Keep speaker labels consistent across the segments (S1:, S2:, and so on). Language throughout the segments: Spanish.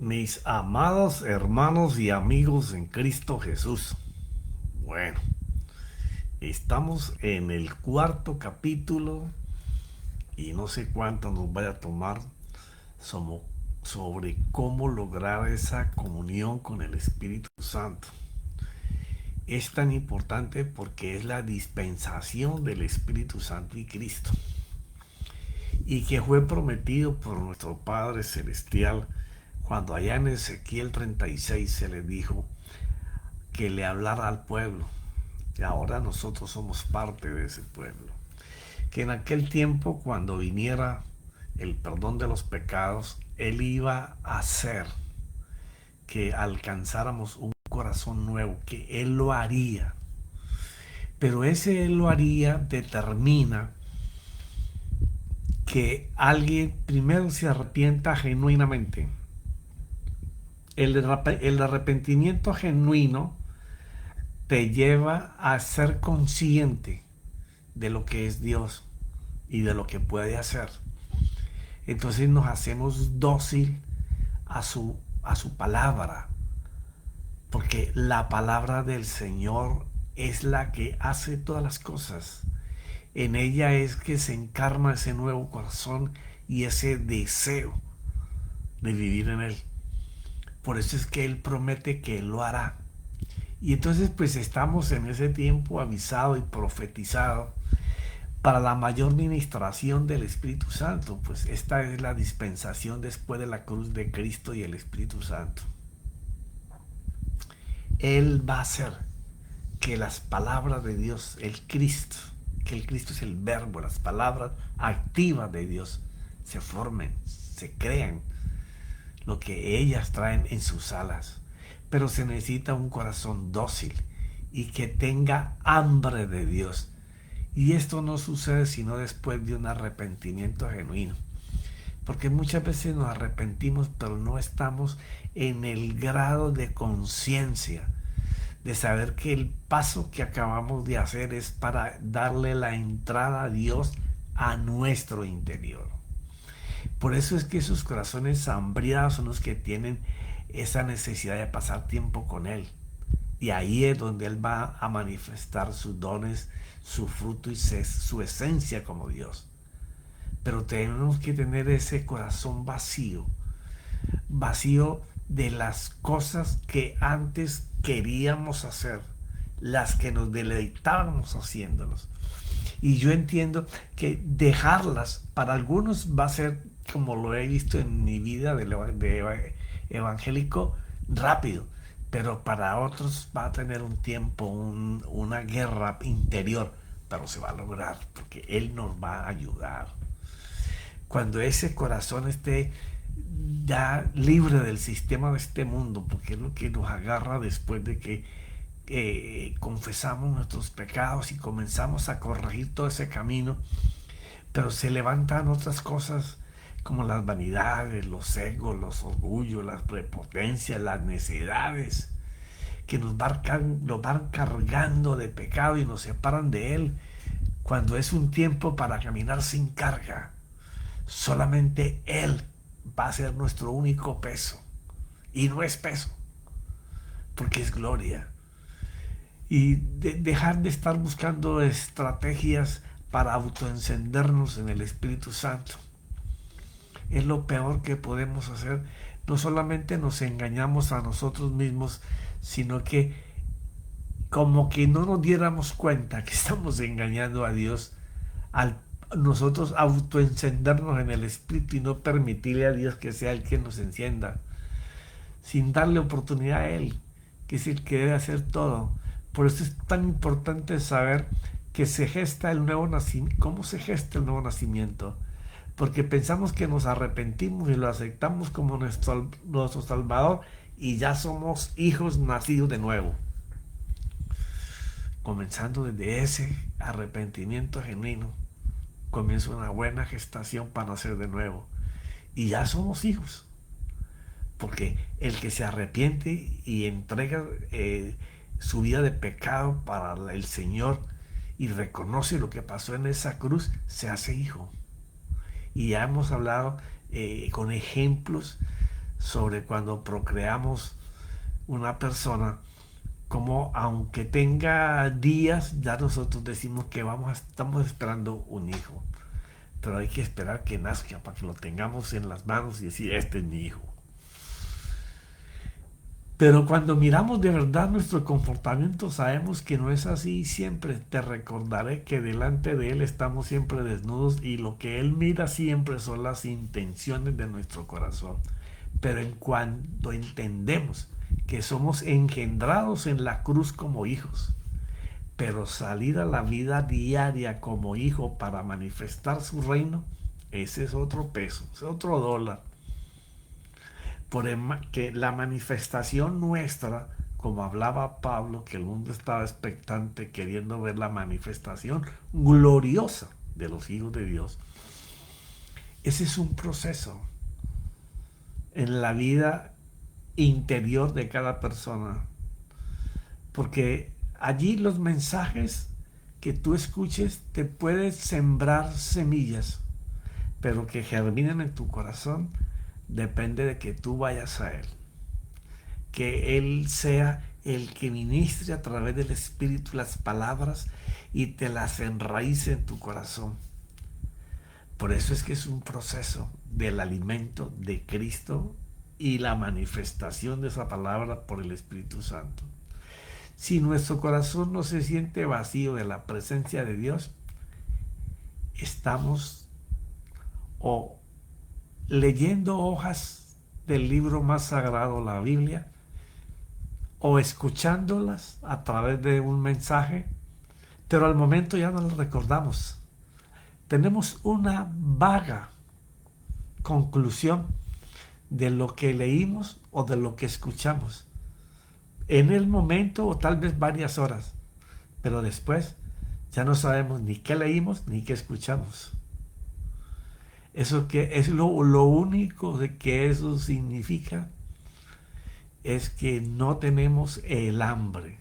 S1: Mis amados hermanos y amigos en Cristo Jesús. Bueno, estamos en el cuarto capítulo y no sé cuánto nos vaya a tomar somo- sobre cómo lograr esa comunión con el Espíritu Santo. Es tan importante porque es la dispensación del Espíritu Santo y Cristo y que fue prometido por nuestro Padre Celestial cuando allá en Ezequiel 36 se le dijo que le hablara al pueblo. Y ahora nosotros somos parte de ese pueblo. Que en aquel tiempo, cuando viniera el perdón de los pecados, Él iba a hacer que alcanzáramos un corazón nuevo, que Él lo haría. Pero ese Él lo haría determina que alguien primero se arrepienta genuinamente. El arrepentimiento genuino te lleva a ser consciente de lo que es Dios y de lo que puede hacer. Entonces nos hacemos dócil a su palabra, porque la palabra del Señor es la que hace todas las cosas. En ella es que se encarna ese nuevo corazón y ese deseo de vivir en Él. Por eso es que Él promete que Él lo hará. Y entonces pues estamos en ese tiempo avisado y profetizado para la mayor ministración del Espíritu Santo. Pues esta es la dispensación después de la cruz de Cristo y el Espíritu Santo. Él va a hacer que las palabras de Dios, que el Cristo es el verbo, las palabras activas de Dios, se formen, se crean, lo que ellas traen en sus alas. Pero se necesita un corazón dócil y que tenga hambre de Dios. Y esto no sucede sino después de un arrepentimiento genuino. Porque muchas veces nos arrepentimos, pero no estamos en el grado de conciencia de saber que el paso que acabamos de hacer es para darle la entrada a Dios a nuestro interior. Por eso es que esos corazones hambriados son los que tienen esa necesidad de pasar tiempo con Él. Y ahí es donde Él va a manifestar sus dones, su fruto y su esencia como Dios. Pero tenemos que tener ese corazón vacío, vacío de las cosas que antes queríamos hacer, las que nos deleitábamos haciéndolos. Y yo entiendo que dejarlas para algunos va a ser, como lo he visto en mi vida de evangélico, rápido, pero para otros va a tener un tiempo, una guerra interior, pero se va a lograr porque Él nos va a ayudar. Cuando ese corazón esté ya libre del sistema de este mundo, porque es lo que nos agarra después de que confesamos nuestros pecados y comenzamos a corregir todo ese camino, pero se levantan otras cosas como las vanidades, los egos, los orgullos, las prepotencias, las necedades, que nos van cargando de pecado y nos separan de Él, cuando es un tiempo para caminar sin carga. Solamente Él va a ser nuestro único peso. Y no es peso, porque es gloria. Y dejar de estar buscando estrategias para autoencendernos en el Espíritu Santo. Es lo peor que podemos hacer. No solamente nos engañamos a nosotros mismos, sino que como que no nos diéramos cuenta que estamos engañando a Dios al nosotros autoencendernos en el Espíritu y no permitirle a Dios que sea el que nos encienda, sin darle oportunidad a Él, que es el que debe hacer todo. Por eso es tan importante saber que se gesta el nuevo nacimiento. ¿Cómo se gesta el nuevo nacimiento? Porque pensamos que nos arrepentimos y lo aceptamos como nuestro Salvador y ya somos hijos nacidos de nuevo. Comenzando desde ese arrepentimiento genuino, comienza una buena gestación para nacer de nuevo. Y ya somos hijos. Porque el que se arrepiente y entrega su vida de pecado para el Señor y reconoce lo que pasó en esa cruz, se hace hijo. Y ya hemos hablado con ejemplos sobre cuando procreamos una persona, como aunque tenga días, ya nosotros decimos que estamos esperando un hijo. Pero hay que esperar que nazca para que lo tengamos en las manos y decir, este es mi hijo. Pero cuando miramos de verdad nuestro comportamiento, sabemos que no es así. Siempre te recordaré que delante de Él estamos siempre desnudos y lo que Él mira siempre son las intenciones de nuestro corazón. Pero en cuanto entendemos que somos engendrados en la cruz como hijos, pero salir a la vida diaria como hijo para manifestar su reino, ese es otro peso, es otro dólar. Que la manifestación nuestra, como hablaba Pablo, que el mundo estaba expectante queriendo ver la manifestación gloriosa de los hijos de Dios, ese es un proceso en la vida interior de cada persona, porque allí los mensajes que tú escuches te pueden sembrar semillas, pero que germinen en tu corazón depende de que tú vayas a Él, que Él sea el que ministre a través del Espíritu las palabras y te las enraíce en tu corazón. Por eso es que es un proceso del alimento de Cristo y la manifestación de esa palabra por el Espíritu Santo. Si nuestro corazón no se siente vacío de la presencia de Dios, estamos o leyendo hojas del libro más sagrado, la Biblia, o escuchándolas a través de un mensaje, pero al momento ya no las recordamos. Tenemos una vaga conclusión de lo que leímos o de lo que escuchamos. En el momento o tal vez varias horas, pero después ya no sabemos ni qué leímos ni qué escuchamos. Eso que es lo único de que eso significa es que no tenemos el hambre,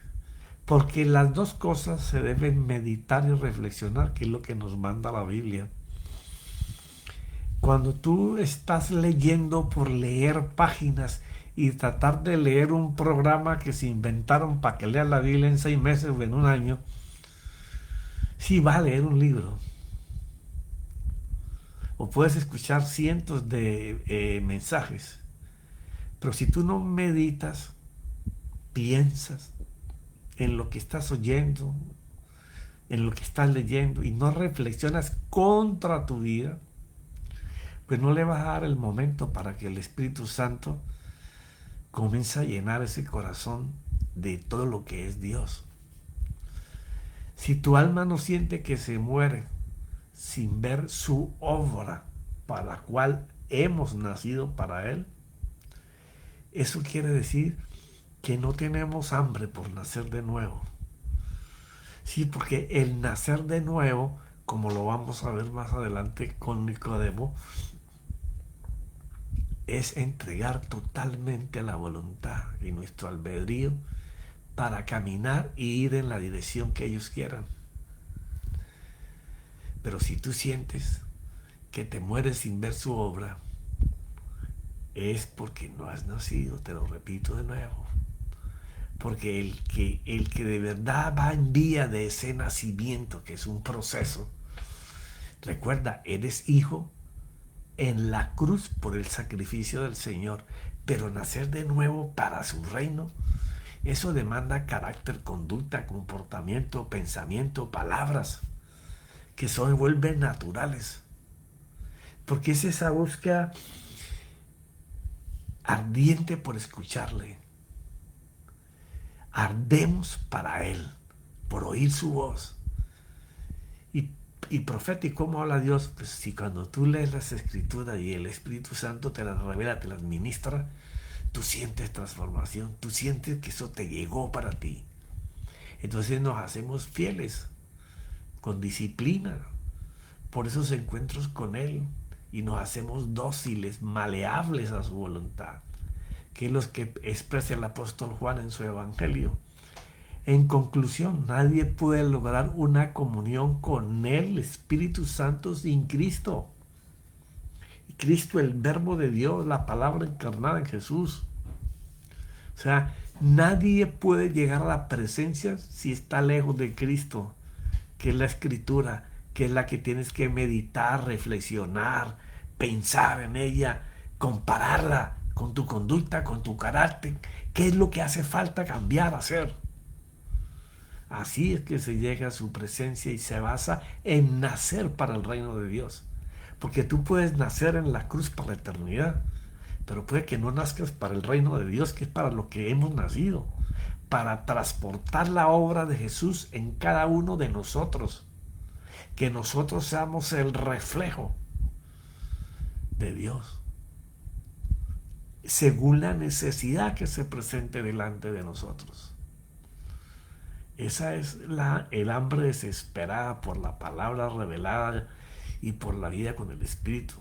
S1: porque las dos cosas se deben meditar y reflexionar, que es lo que nos manda la Biblia. Cuando tú estás leyendo por leer páginas y tratar de leer un programa que se inventaron para que leas la Biblia en 6 meses o en un año, sí va a leer un libro. O puedes escuchar cientos de mensajes. Pero si tú no meditas, piensas en lo que estás oyendo, en lo que estás leyendo y no reflexionas contra tu vida, pues no le vas a dar el momento para que el Espíritu Santo comience a llenar ese corazón de todo lo que es Dios. Si tu alma no siente que se muere sin ver su obra para la cual hemos nacido para Él, eso quiere decir que no tenemos hambre por nacer de nuevo. Sí, porque el nacer de nuevo, como lo vamos a ver más adelante con Nicodemo, es entregar totalmente la voluntad y nuestro albedrío para caminar y ir en la dirección que ellos quieran. Pero si tú sientes que te mueres sin ver su obra, es porque no has nacido, te lo repito de nuevo. Porque el que de verdad va en vía de ese nacimiento, que es un proceso, recuerda, eres hijo en la cruz por el sacrificio del Señor, pero nacer de nuevo para su reino, eso demanda carácter, conducta, comportamiento, pensamiento, palabras, que se vuelven naturales. Porque es esa búsqueda ardiente por escucharle. Ardemos para Él, por oír su voz. Y profeta, ¿y cómo habla Dios? Pues si cuando tú lees las Escrituras y el Espíritu Santo te las revela, te las ministra, tú sientes transformación, tú sientes que eso te llegó para ti. Entonces nos hacemos fieles, con disciplina, por esos encuentros con Él, y nos hacemos dóciles, maleables a su voluntad, que es lo que expresa el apóstol Juan en su Evangelio. En conclusión, nadie puede lograr una comunión con el Espíritu Santo sin Cristo. Cristo, el verbo de Dios, la palabra encarnada en Jesús. O sea, nadie puede llegar a la presencia si está lejos de Cristo, que es la Escritura, que es la que tienes que meditar, reflexionar, pensar en ella, compararla con tu conducta, con tu carácter, qué es lo que hace falta cambiar, hacer. Así es que se llega a su presencia y se basa en nacer para el reino de Dios. Porque tú puedes nacer en la cruz para la eternidad, pero puede que no nazcas para el reino de Dios, que es para lo que hemos nacido, para transportar la obra de Jesús en cada uno de nosotros, que nosotros seamos el reflejo de Dios, según la necesidad que se presente delante de nosotros. Esa es el hambre desesperada por la palabra revelada y por la vida con el Espíritu,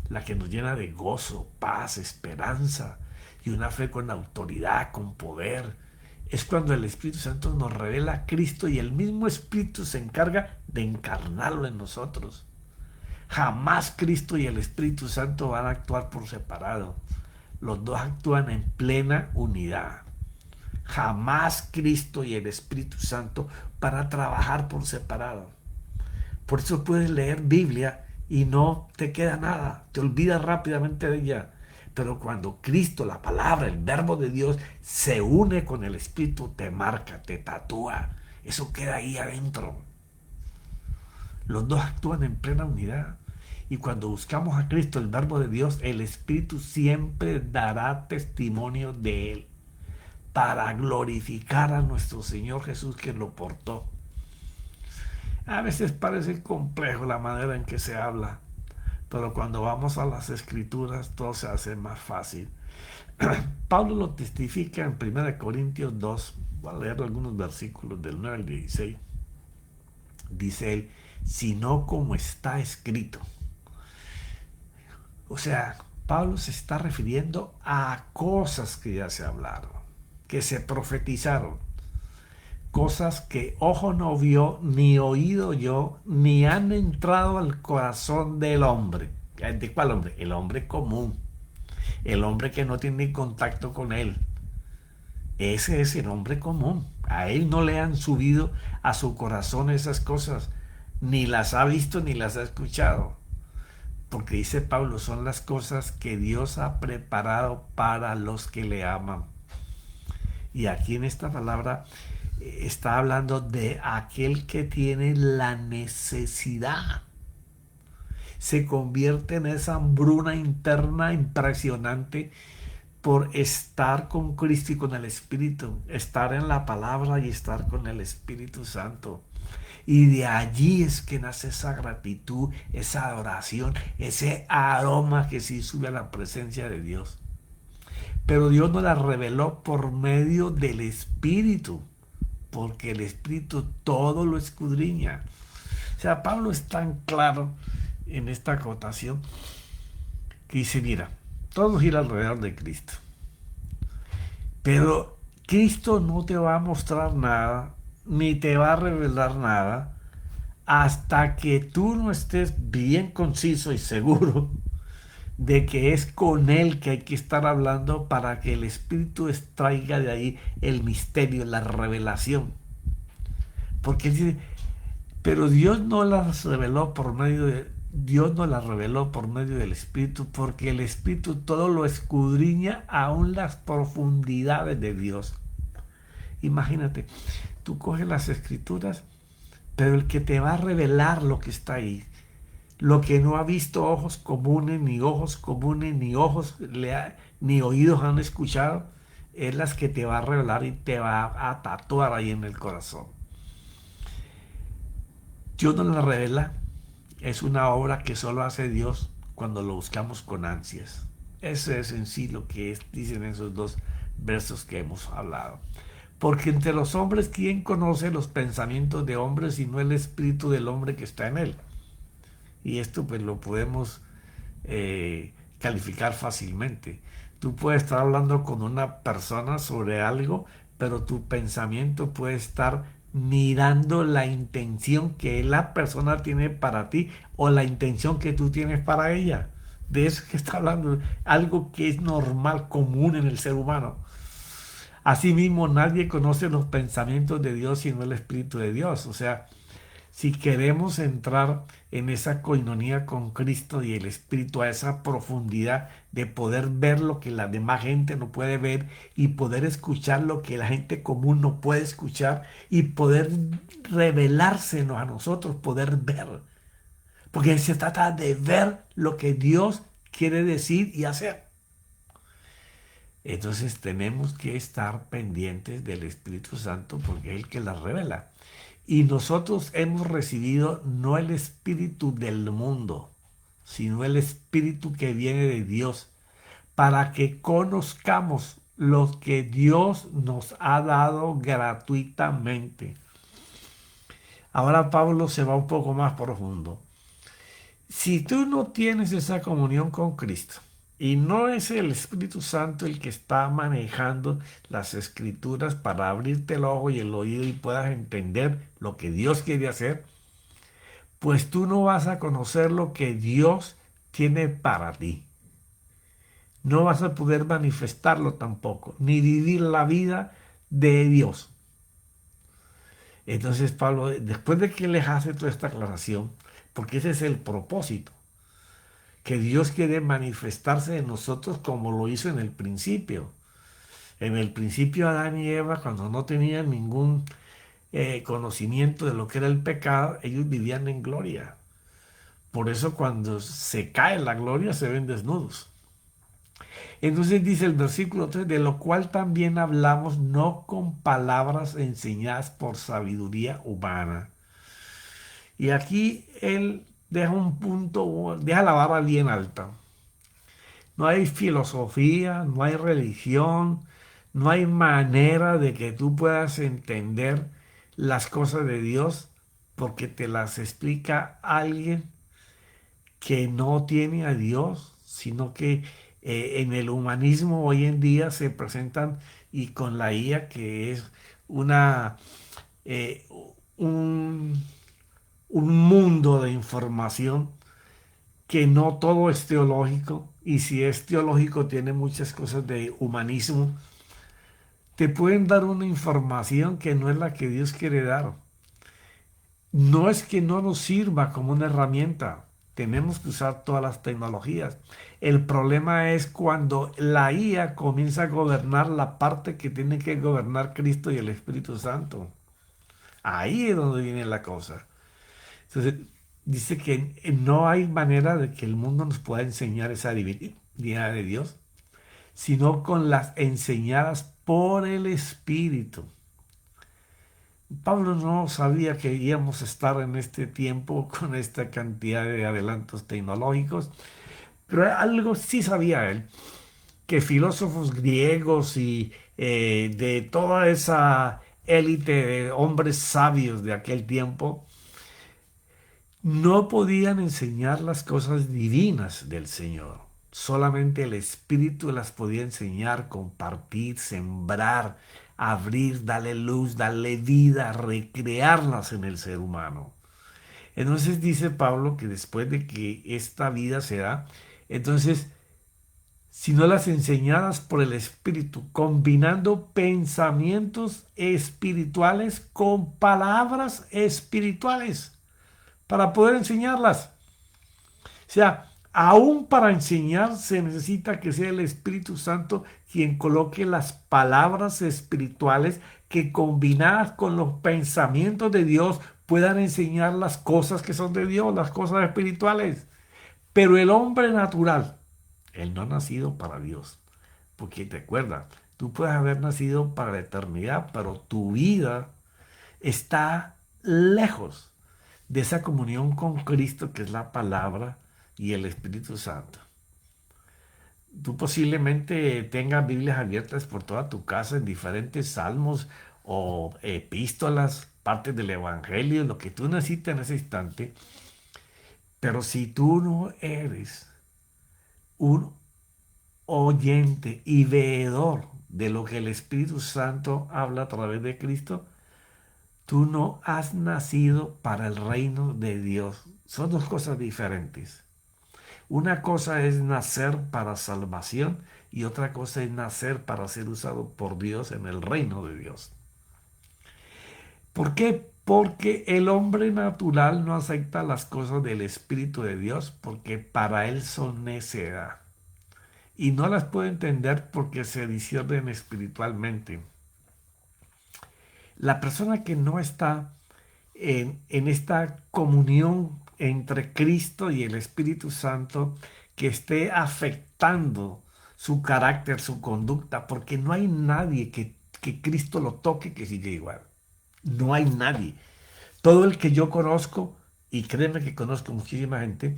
S1: la que nos llena de gozo, paz, esperanza y una fe con autoridad, con poder. Es cuando el Espíritu Santo nos revela a Cristo y el mismo Espíritu se encarga de encarnarlo en nosotros. Jamás Cristo y el Espíritu Santo van a actuar por separado. Los dos actúan en plena unidad. Jamás Cristo y el Espíritu Santo van a trabajar por separado. Por eso puedes leer Biblia y no te queda nada, te olvidas rápidamente de ella. Pero cuando Cristo, la palabra, el verbo de Dios, se une con el Espíritu, te marca, te tatúa. Eso queda ahí adentro. Los dos actúan en plena unidad. Y cuando buscamos a Cristo, el verbo de Dios, el Espíritu siempre dará testimonio de Él para glorificar a nuestro Señor Jesús que lo portó. A veces parece complejo la manera en que se habla, pero cuando vamos a las Escrituras todo se hace más fácil. Pablo lo testifica en 1 Corintios 2, voy a leer algunos versículos del 9 al 16. Dice él, sino como está escrito. O sea, Pablo se está refiriendo a cosas que ya se hablaron, que se profetizaron, cosas que ojo no vio, ni oído yo, ni han entrado al corazón del hombre. ¿De cuál hombre? El hombre común, el hombre que no tiene contacto con él. Ese es el hombre común. A él no le han subido a su corazón esas cosas, ni las ha visto ni las ha escuchado. Porque dice Pablo, son las cosas que Dios ha preparado para los que le aman. Y aquí en esta palabra está hablando de aquel que tiene la necesidad. Se convierte en esa hambruna interna impresionante por estar con Cristo y con el Espíritu, estar en la palabra y estar con el Espíritu Santo. Y de allí es que nace esa gratitud, esa adoración, ese aroma que sí sube a la presencia de Dios. Pero Dios nos la reveló por medio del Espíritu, porque el Espíritu todo lo escudriña. O sea, Pablo es tan claro en esta acotación que dice, mira, todo gira alrededor de Cristo. Pero Cristo no te va a mostrar nada, ni te va a revelar nada, hasta que tú no estés bien conciso y seguro de que es con Él que hay que estar hablando para que el Espíritu extraiga de ahí el misterio, la revelación. Porque dice, pero Dios no las reveló por medio de Dios nos la reveló por medio del Espíritu, porque el Espíritu todo lo escudriña aún las profundidades de Dios. Imagínate, tú coges las Escrituras, pero el que te va a revelar lo que está ahí, lo que no ha visto ojos comunes, ni ni oídos han escuchado, es las que te va a revelar y te va a tatuar ahí en el corazón. Dios nos la revela. Es una obra que solo hace Dios cuando lo buscamos con ansias. Ese es en sí lo que dicen esos dos versos que hemos hablado. Porque entre los hombres, ¿quién conoce los pensamientos de hombres sino el espíritu del hombre que está en él? Y esto pues lo podemos calificar fácilmente. Tú puedes estar hablando con una persona sobre algo, pero tu pensamiento puede estar mirando la intención que la persona tiene para ti o la intención que tú tienes para ella. De eso que está hablando, algo que es normal, común en el ser humano. Asimismo, nadie conoce los pensamientos de Dios sino el Espíritu de Dios. O sea, si queremos entrar en esa coinonía con Cristo y el Espíritu, a esa profundidad de poder ver lo que la demás gente no puede ver y poder escuchar lo que la gente común no puede escuchar y poder revelársenos a nosotros, poder ver. Porque se trata de ver lo que Dios quiere decir y hacer. Entonces tenemos que estar pendientes del Espíritu Santo porque es el que la revela. Y nosotros hemos recibido no el espíritu del mundo, sino el espíritu que viene de Dios, para que conozcamos lo que Dios nos ha dado gratuitamente. Ahora Pablo se va un poco más profundo. Si tú no tienes esa comunión con Cristo y no es el Espíritu Santo el que está manejando las escrituras para abrirte el ojo y el oído y puedas entender lo que Dios quiere hacer, pues tú no vas a conocer lo que Dios tiene para ti. No vas a poder manifestarlo tampoco, ni vivir la vida de Dios. Entonces Pablo, después de que les hace toda esta aclaración, porque ese es el propósito, que Dios quiere manifestarse en nosotros como lo hizo en el principio. En el principio Adán y Eva, cuando no tenían ningún conocimiento de lo que era el pecado, ellos vivían en gloria. Por eso cuando se cae la gloria se ven desnudos. Entonces dice el versículo 3, de lo cual también hablamos no con palabras enseñadas por sabiduría humana. Y aquí él deja un punto, deja la vara bien alta. No hay filosofía, no hay religión, no hay manera de que tú puedas entender las cosas de Dios porque te las explica alguien que no tiene a Dios, sino que en el humanismo hoy en día se presentan y con la IA que es una, eh, un, un mundo de información que no todo es teológico y si es teológico tiene muchas cosas de humanismo, te pueden dar una información que no es la que Dios quiere dar. No es que no nos sirva como una herramienta, tenemos que usar todas las tecnologías. El problema es cuando la IA comienza a gobernar la parte que tiene que gobernar Cristo y el Espíritu Santo. Ahí es donde viene la cosa. Entonces, dice que no hay manera de que el mundo nos pueda enseñar esa divinidad de Dios, sino con las enseñadas por el Espíritu. Pablo no sabía que íbamos a estar en este tiempo con esta cantidad de adelantos tecnológicos, pero algo sí sabía él, que filósofos griegos y de toda esa élite de hombres sabios de aquel tiempo, no podían enseñar las cosas divinas del Señor. Solamente el Espíritu las podía enseñar, compartir, sembrar, abrir, darle luz, darle vida, recrearlas en el ser humano. Entonces dice Pablo que después de que esta vida se da, entonces, sino las enseñadas por el Espíritu, combinando pensamientos espirituales con palabras espirituales para poder enseñarlas. O sea, aún para enseñar se necesita que sea el Espíritu Santo quien coloque las palabras espirituales que combinadas con los pensamientos de Dios puedan enseñar las cosas que son de Dios, las cosas espirituales. Pero el hombre natural, él no ha nacido para Dios. Porque te acuerdas, tú puedes haber nacido para la eternidad, pero tu vida está lejos de esa comunión con Cristo que es la palabra y el Espíritu Santo. Tú posiblemente tengas Biblias abiertas por toda tu casa en diferentes salmos o epístolas, partes del Evangelio, lo que tú necesitas en ese instante. Pero si tú no eres un oyente y veedor de lo que el Espíritu Santo habla a través de Cristo, tú no has nacido para el reino de Dios. Son dos cosas diferentes. Una cosa es nacer para salvación y otra cosa es nacer para ser usado por Dios en el reino de Dios. ¿Por qué? Porque el hombre natural no acepta las cosas del Espíritu de Dios porque para él son necedad. Y no las puede entender porque se disciernen espiritualmente. La persona que no está en esta comunión entre Cristo y el Espíritu Santo, que esté afectando su carácter, su conducta, porque no hay nadie que Cristo lo toque que siga igual. No hay nadie. Todo el que yo conozco, y créeme que conozco muchísima gente,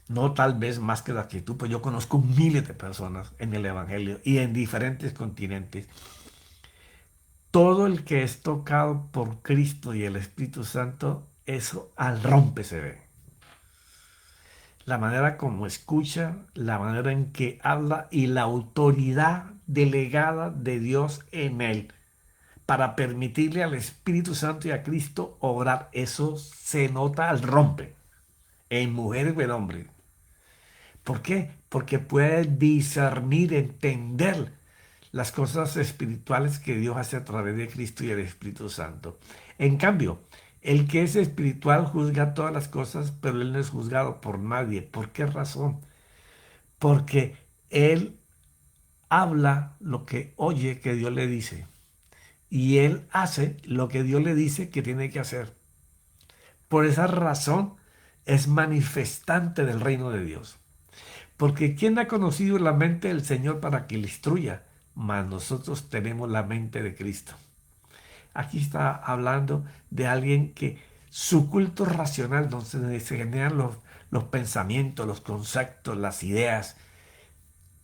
S1: no tal vez más que la que tú, pues yo conozco miles de personas en el Evangelio y en diferentes continentes. Todo el que es tocado por Cristo y el Espíritu Santo, eso al rompe se ve. La manera como escucha, la manera en que habla y la autoridad delegada de Dios en él para permitirle al Espíritu Santo y a Cristo obrar, eso se nota al rompe en mujeres o en hombres. ¿Por qué? Porque puede discernir, entender las cosas espirituales que Dios hace a través de Cristo y el Espíritu Santo. En cambio, el que es espiritual juzga todas las cosas, pero él no es juzgado por nadie. ¿Por qué razón? Porque él habla lo que oye que Dios le dice y él hace lo que Dios le dice que tiene que hacer. Por esa razón es manifestante del reino de Dios. Porque ¿quién ha conocido la mente del Señor para que le instruya? Mas nosotros tenemos la mente de Cristo. Aquí está hablando de alguien que su culto racional, donde se generan los pensamientos, los conceptos, las ideas,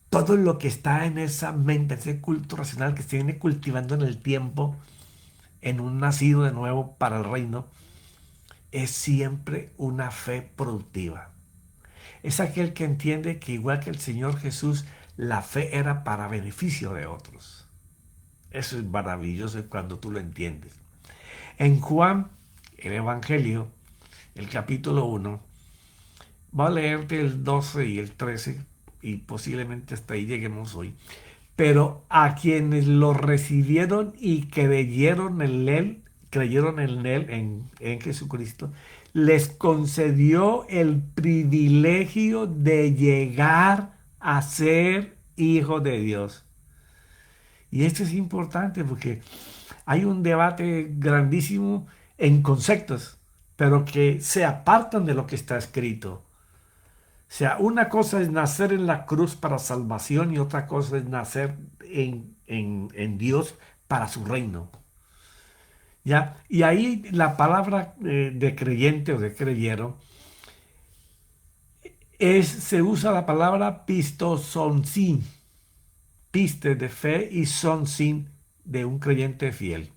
S1: todo lo que está en esa mente, ese culto racional que se viene cultivando en el tiempo, en un nacido de nuevo para el reino, es siempre una fe productiva. Es aquel que entiende que igual que el Señor Jesús, la fe era para beneficio de otros. Eso es maravilloso cuando tú lo entiendes. En Juan, el Evangelio, el capítulo 1, voy a leerte el 12 y el 13 y posiblemente hasta ahí lleguemos hoy. Pero a quienes lo recibieron y creyeron en él, en Jesucristo, les concedió el privilegio de llegar a ser hijos de Dios. Y esto es importante porque hay un debate grandísimo en conceptos, pero que se apartan de lo que está escrito. O sea, una cosa es nacer en la cruz para salvación y otra cosa es nacer en Dios para su reino. ¿Ya? Y ahí la palabra de creyente o de creyero se usa la palabra pistosonsin, piste de fe y sonsin de un creyente fiel.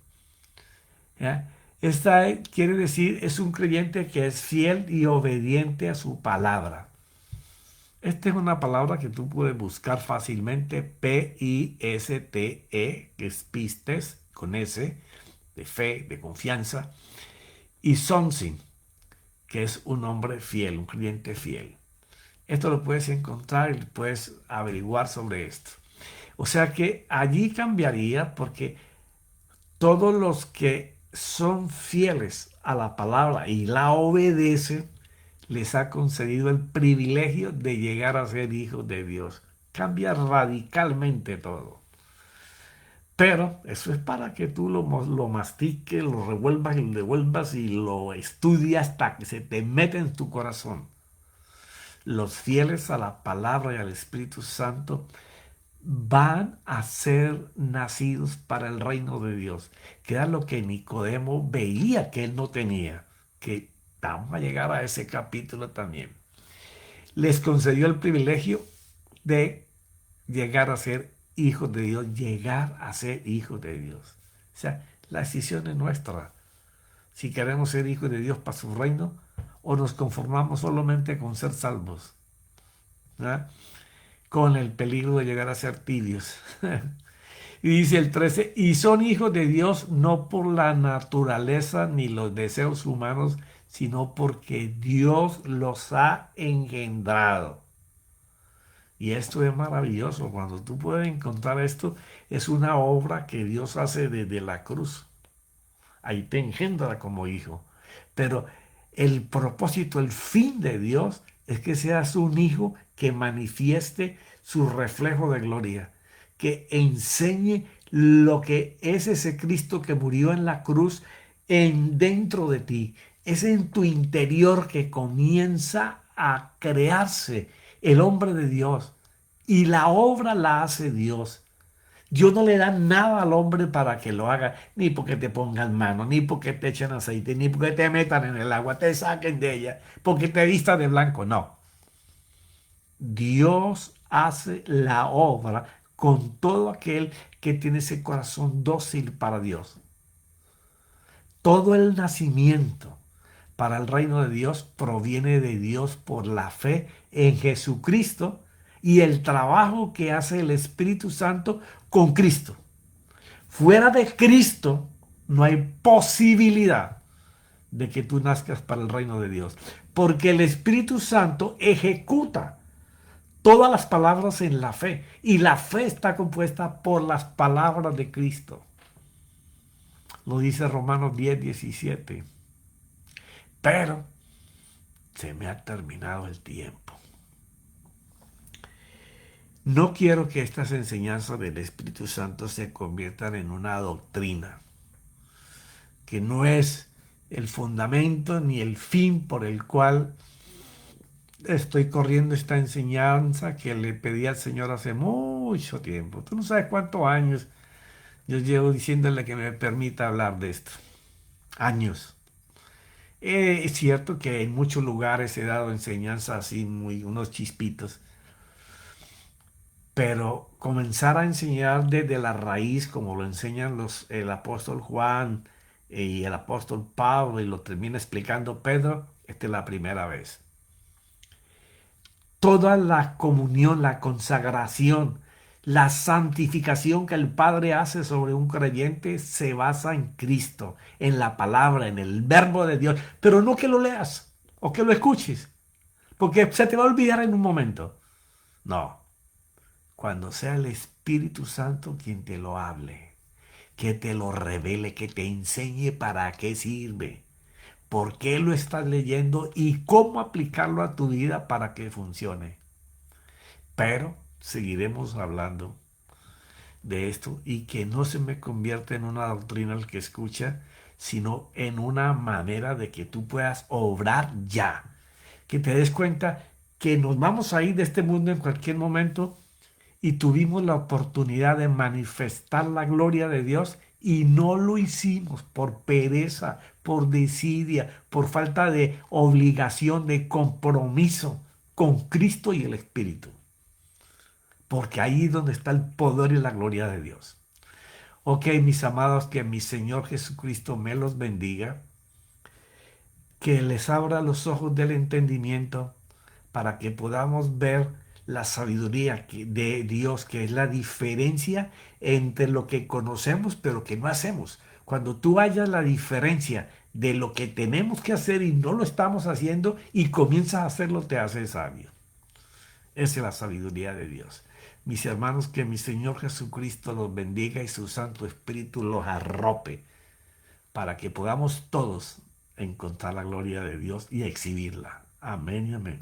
S1: ¿Ya? Esta quiere decir es un creyente que es fiel y obediente a su palabra. Esta es una palabra que tú puedes buscar fácilmente, P-I-S-T-E, que es pistes, con S, de fe, de confianza, y sonsin, que es un hombre fiel, un creyente fiel. Esto lo puedes encontrar y puedes averiguar sobre esto. O sea que allí cambiaría porque todos los que son fieles a la palabra y la obedecen, les ha concedido el privilegio de llegar a ser hijos de Dios. Cambia radicalmente todo. Pero eso es para que tú lo mastiques, lo revuelvas y lo devuelvas y lo estudias hasta que se te mete en tu corazón. Los fieles a la palabra y al Espíritu Santo van a ser nacidos para el reino de Dios, que era lo que Nicodemo veía que él no tenía, que vamos a llegar a ese capítulo también. Les concedió el privilegio de llegar a ser hijos de Dios, llegar a ser hijos de Dios. O sea, la decisión es nuestra. Si queremos ser hijos de Dios para su reino o nos conformamos solamente con ser salvos, ¿verdad? Con el peligro de llegar a ser tibios. Y dice el 13, y son hijos de Dios no por la naturaleza ni los deseos humanos, sino porque Dios los ha engendrado. Y esto es maravilloso. Cuando tú puedes encontrar esto, es una obra que Dios hace desde la cruz. Ahí te engendra como hijo. Pero el propósito, el fin de Dios es que seas un hijo que manifieste su reflejo de gloria, que enseñe lo que es ese Cristo que murió en la cruz en dentro de ti. Es en tu interior que comienza a crearse el hombre de Dios y la obra la hace Dios. Dios no le da nada al hombre para que lo haga, ni porque te pongan mano, ni porque te echen aceite, ni porque te metan en el agua, te saquen de ella, porque te vista de blanco. No. Dios hace la obra con todo aquel que tiene ese corazón dócil para Dios. Todo el nacimiento para el reino de Dios proviene de Dios por la fe en Jesucristo y el trabajo que hace el Espíritu Santo con Cristo. Fuera de Cristo no hay posibilidad de que tú nazcas para el reino de Dios, porque el Espíritu Santo ejecuta todas las palabras en la fe y la fe está compuesta por las palabras de Cristo. Lo dice Romanos 10:17. Pero se me ha terminado el tiempo. No quiero que estas enseñanzas del Espíritu Santo se conviertan en una doctrina, que no es el fundamento ni el fin por el cual estoy corriendo esta enseñanza que le pedí al Señor hace mucho tiempo. Tú no sabes cuántos años yo llevo diciéndole que me permita hablar de esto. Años. Es cierto que en muchos lugares he dado enseñanzas así, muy, unos chispitos, pero comenzar a enseñar desde la raíz, como lo enseñan el apóstol Juan y el apóstol Pablo, y lo termina explicando Pedro, esta es la primera vez. Toda la comunión, la consagración, la santificación que el Padre hace sobre un creyente se basa en Cristo, en la palabra, en el verbo de Dios, pero no que lo leas o que lo escuches, porque se te va a olvidar en un momento. No, cuando sea el Espíritu Santo quien te lo hable, que te lo revele, que te enseñe para qué sirve, por qué lo estás leyendo y cómo aplicarlo a tu vida para que funcione. Pero seguiremos hablando de esto y que no se me convierta en una doctrina el que escucha, sino en una manera de que tú puedas obrar ya, que te des cuenta que nos vamos a ir de este mundo en cualquier momento y tuvimos la oportunidad de manifestar la gloria de Dios y no lo hicimos por pereza, por desidia, por falta de obligación, de compromiso con Cristo y el Espíritu. Porque ahí es donde está el poder y la gloria de Dios. Ok, mis amados, que mi Señor Jesucristo me los bendiga, que les abra los ojos del entendimiento para que podamos ver la sabiduría de Dios, que es la diferencia entre lo que conocemos pero que no hacemos. Cuando tú hallas la diferencia de lo que tenemos que hacer y no lo estamos haciendo y comienzas a hacerlo, te haces sabio. Esa es la sabiduría de Dios. Mis hermanos, que mi Señor Jesucristo los bendiga y su Santo Espíritu los arrope para que podamos todos encontrar la gloria de Dios y exhibirla. Amén y amén.